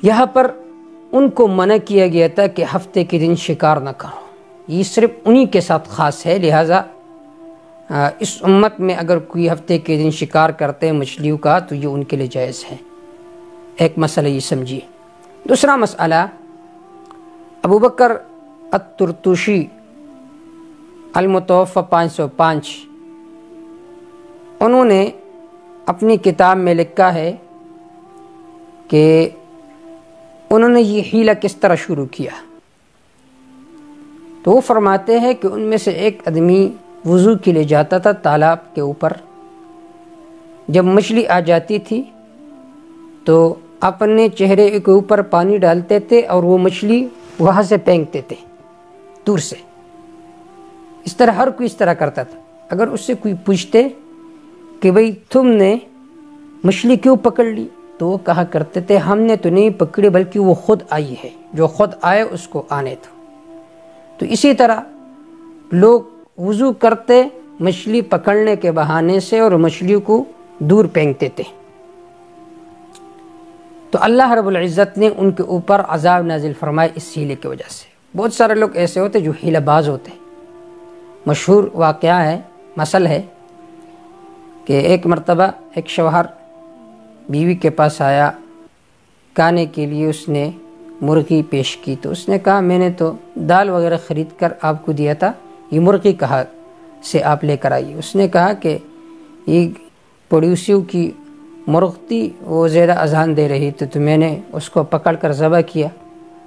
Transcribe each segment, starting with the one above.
یہاں پر ان کو منع کیا گیا تھا کہ ہفتے کے دن شکار نہ کرو، یہ صرف انہی کے ساتھ خاص ہے، لہٰذا اس امت میں اگر کوئی ہفتے کے دن شکار کرتے ہیں مچھلیوں کا تو یہ ان کے لیے جائز ہے۔ ایک مسئلہ یہ سمجھیے۔ دوسرا مسئلہ، ابو بکر الطرطوشی المتوفی 505، انہوں نے اپنی کتاب میں لکھا ہے کہ انہوں نے یہ حیلہ کس طرح شروع کیا، تو وہ فرماتے ہیں کہ ان میں سے ایک آدمی وضو کے لیے جاتا تھا تالاب کے اوپر، جب مچھلی آ جاتی تھی تو اپنے چہرے کے اوپر پانی ڈالتے تھے اور وہ مچھلی وہاں سے پھینکتے تھے دور سے۔ اس طرح ہر کوئی اس طرح کرتا تھا۔ اگر اس سے کوئی پوچھتے کہ بھئی تم نے مچھلی کیوں پکڑ لی، تو وہ کہا کرتے تھے ہم نے تو نہیں پکڑی بلکہ وہ خود آئی ہے، جو خود آئے اس کو آنے دو۔ تو اسی طرح لوگ وضو کرتے مچھلی پکڑنے کے بہانے سے اور مچھلیوں کو دور پھینکتے تھے، تو اللہ رب العزت نے ان کے اوپر عذاب نازل فرمائے اس حیلے کی وجہ سے۔ بہت سارے لوگ ایسے ہوتے جو حیلہ باز ہوتے ہیں۔ مشہور واقعہ ہے، مثل ہے کہ ایک مرتبہ ایک شوہر بیوی کے پاس آیا، کھانے کے لیے اس نے مرغی پیش کی، تو اس نے کہا میں نے تو دال وغیرہ خرید کر آپ کو دیا تھا، یہ مرغی کہاں سے آپ لے کر آئیے؟ اس نے کہا کہ یہ پڑوسیوں کی مرغ تھی، وہ زیادہ اذان دے رہی تھی تو میں نے اس کو پکڑ کر ذبح کیا۔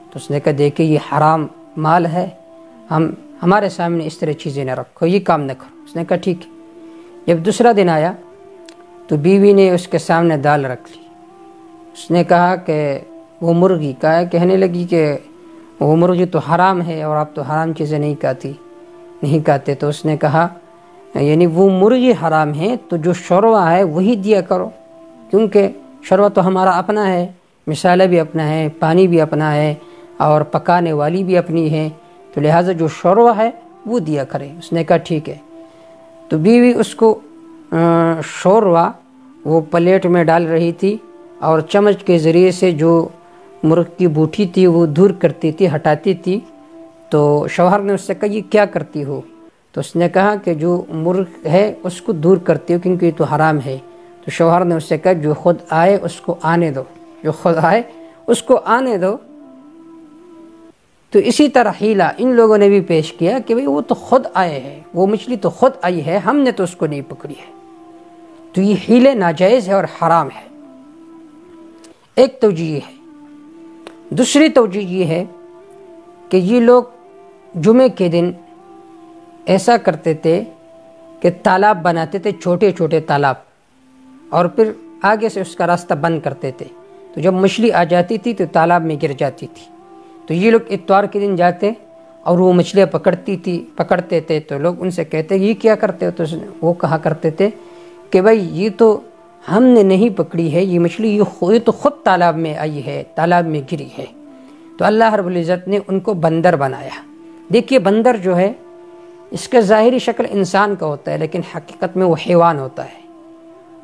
تو اس نے کہا دیکھیں یہ حرام مال ہے، ہمارے سامنے اس طرح چیزیں نہ رکھو، یہ کام نہ کرو۔ اس نے کہا ٹھیک ہے۔ جب دوسرا دن آیا تو بیوی نے اس کے سامنے دال رکھ لی۔ اس نے کہا کہ وہ مرغی کہنے لگی کہ وہ مرغی تو حرام ہے اور آپ تو حرام چیزیں نہیں کھاتے۔ تو اس نے کہا یعنی وہ مرغی حرام ہے تو جو شوروا ہے وہی دیا کرو، کیونکہ شوروا تو ہمارا اپنا ہے، مسالہ بھی اپنا ہے، پانی بھی اپنا ہے اور پکانے والی بھی اپنی ہے، تو لہٰذا جو شوروا ہے وہ دیا کرے۔ اس نے کہا ٹھیک ہے۔ تو بیوی اس کو شوروا وہ پلیٹ میں ڈال رہی تھی اور چمچ کے ذریعے سے جو مرغ کی بوٹی تھی وہ دور کرتی تھی، ہٹاتی تھی۔ تو شوہر نے اس سے کہا یہ کیا کرتی ہو؟ تو اس نے کہا کہ جو مرغ ہے اس کو دور کرتی ہو کیونکہ یہ تو حرام ہے۔ تو شوہر نے اس سے کہا جو خود آئے اس کو آنے دو، جو خود آئے اس کو آنے دو۔ تو اسی طرح حیلہ ان لوگوں نے بھی پیش کیا کہ بھئی وہ تو خود آئے ہیں، وہ مچھلی تو خود آئی ہے، ہم نے تو اس کو نہیں پکڑی ہے۔ تو یہ حیلے ناجائز ہے اور حرام ہے۔ ایک توجہ یہ ہے۔ دوسری توجہ یہ ہے کہ یہ لوگ جمعے کے دن ایسا کرتے تھے کہ تالاب بناتے تھے، چھوٹے چھوٹے تالاب، اور پھر آگے سے اس کا راستہ بند کرتے تھے، تو جب مچھلی آ جاتی تھی تو تالاب میں گر جاتی تھی۔ تو یہ لوگ اتوار کے دن جاتے اور وہ مچھلیاں پکڑتے تھے، تو لوگ ان سے کہتے یہ کیا کرتے ہو؟ تو وہ کہا کرتے تھے کہ بھائی یہ تو ہم نے نہیں پکڑی ہے، یہ مچھلی یہ تو خود تالاب میں آئی ہے، تالاب میں گری ہے۔ تو اللہ رب العزت نے ان کو بندر بنایا۔ دیکھیے بندر جو ہے اس کا ظاہری شکل انسان کا ہوتا ہے لیکن حقیقت میں وہ حیوان ہوتا ہے۔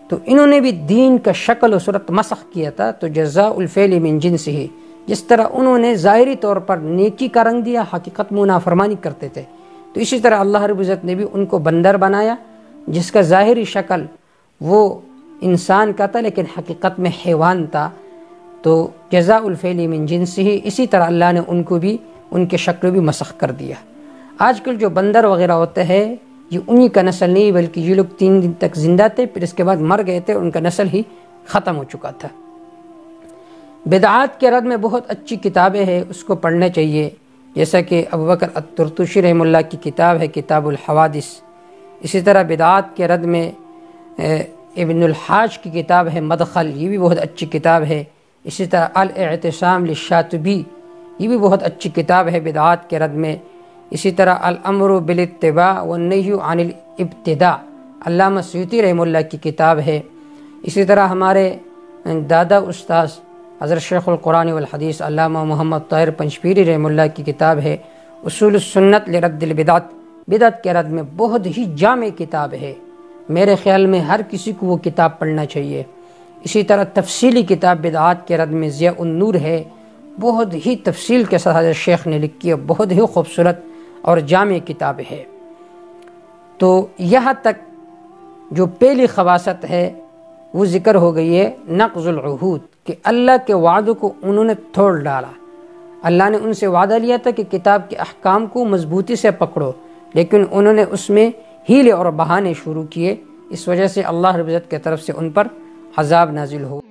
تو انہوں نے بھی دین کا شکل و صورت مسخ کیا تھا۔ تو جزاء الفعل من جنسہ، جس طرح انہوں نے ظاہری طور پر نیکی کا رنگ دیا، حقیقت میں نافرمانی کرتے تھے، تو اسی طرح اللہ رب العزت نے بھی ان کو بندر بنایا جس کا ظاہری شکل وہ انسان کا تھا لیکن حقیقت میں حیوان تھا۔ تو جزاء الفعل من جنسہ، اسی طرح اللہ نے ان کو بھی ان کے شکل بھی مسخ کر دیا۔ آج کل جو بندر وغیرہ ہوتے ہیں یہ انہی کا نسل نہیں بلکہ یہ لوگ 3 دن تک زندہ تھے، پھر اس کے بعد مر گئے تھے، ان کا نسل ہی ختم ہو چکا تھا۔ بدعات کے رد میں بہت اچھی کتابیں ہیں، اس کو پڑھنا چاہیے، جیسا کہ ابو بکر الطرطوشی رحمہ اللہ کی کتاب ہے کتاب الحوادث۔ اسی طرح بدعات کے رد میں ابن الحاج کی کتاب ہے مدخل، یہ بھی بہت اچھی کتاب ہے۔ اسی طرح الاعتصام للشاطبی، یہ بھی بہت اچھی کتاب ہے بدعات کے رد میں۔ اسی طرح الامر بالاتباع والنہی عن الابتداع، علامہ سیوطی رحمہ اللہ کی کتاب ہے۔ اسی طرح ہمارے دادا استاذ حضرت شیخ القرآن والحدیث علامہ محمد طاہر پنجپیری رحمہ اللہ کی کتاب ہے اصول السنت لرد البدعت، بدعت کے رد میں بہت ہی جامع کتاب ہے۔ میرے خیال میں ہر کسی کو وہ کتاب پڑھنا چاہیے۔ اسی طرح تفصیلی کتاب بدعات کے رد میں ضیاء النور ہے، بہت ہی تفصیل کے ساتھ حضرت شیخ نے لکھی ہے، بہت ہی خوبصورت اور جامع کتاب ہے۔ تو یہاں تک جو پہلی خباثت ہے وہ ذکر ہو گئی ہے، نقض العہود، کہ اللہ کے وعدوں کو انہوں نے توڑ ڈالا۔ اللہ نے ان سے وعدہ لیا تھا کہ کتاب کے احکام کو مضبوطی سے پکڑو، لیکن انہوں نے اس میں ہیلے اور بہانے شروع کیے، اس وجہ سے اللہ رب العزت کی طرف سے ان پر عذاب نازل ہو۔